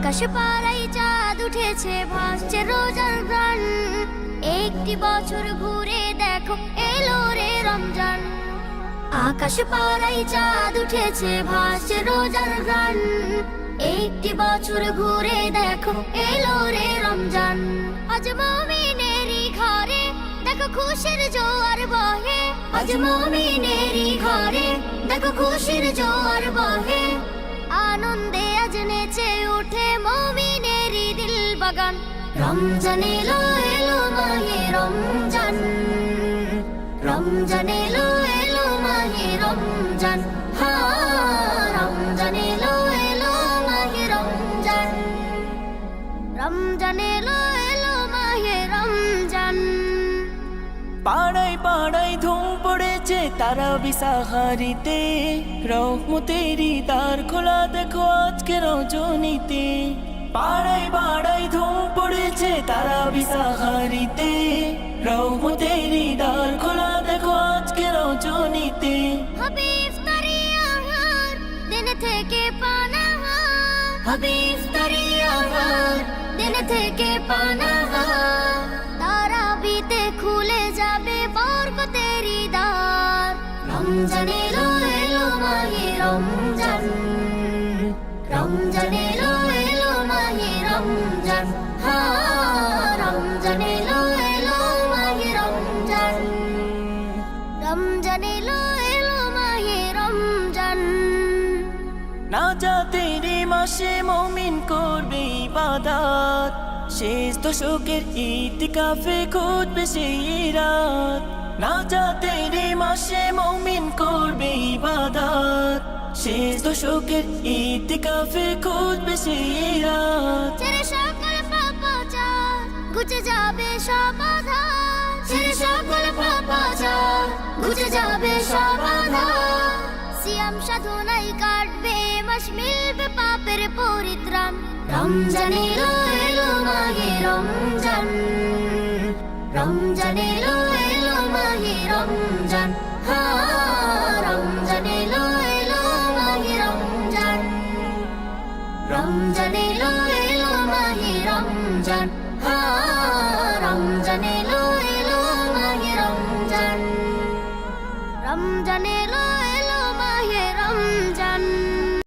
আকাশ পাড়ায় চাঁদ উঠেছে, ভাসছে রোজার গান। একটি বছর ঘুরে দেখো এলো রে রমজান। আকাশ পাড়ায় চাঁদ উঠেছে, ভাসছে রোজার গান। একটি বছর ঘুরে দেখো এলো রে রমজান। আজ মুমিনেরই ঘরে দেখো খুশির জোয়ার বহে। আজ মুমিনেরই ঘরে দেখো খুশির জোয়ার বহে। আনন্দে আজ নেচে উঠে মুমিনেরই দিল বাগান। রমজান এলো এলো মাহে রমজান। রমজান এলো এলো মাহে রমজান। রমজান এলো এলো মাহে রমজান। রমজান এলো এলো মাহে রমজান। পাড়ায় পাড়ায় ধুম পড়েছে তারাবি সাহারিতে। রহমতেরই দ্বার খোলা দেখো আজকে রজনীতে। পাড়ায় পাড়ায় ধুম পড়েছে তারাবি সাহারিতে। রহমতেরই দ্বার খোলা দেখো আজকে রজনীতে। হবে ইফতারি আহার দিন থেকে পানাহার। হবে ইফতারি আহার দিন থেকে পানাহার। তারাবিতে খুলে যাবে বরকতেরই দ্বার। রমজান এলো এলো মাহে রমজান। রমজান এলো এলো মাহে রমজান। রমজান এলো এলো মাহে রমজান। রমজান এলো এলো মাহে রমজান। নাজাতের মাসে মুমিন করবে ইবাদত। শেষ দশকের ইতিকাফে খুঁজবে সেই রাত। নাজাতের মাসে মুমিন করবে ইবাদত। শেষ দশকের ইতিকাফে খুঁজবে সেই রাত। ছেড়ে সকল পাপাচার ঘুচে যাবে সব আধার। ছেড়ে সকল পাপাচার ঘুচে যাবে সব আধার। সিয়াম সাধনায় কাটবে মাস, মিলবে পাপের পরিত্রাণ। রমজান এলো এলো মাহে রমজান। রমজান এলো এলো মাহে রমজান। রমজান এলো এলো মাহে রমজান। রমজান এলো এলো মাহে রমজান। রমজান এলো এলো মাহে রমজান। রমজান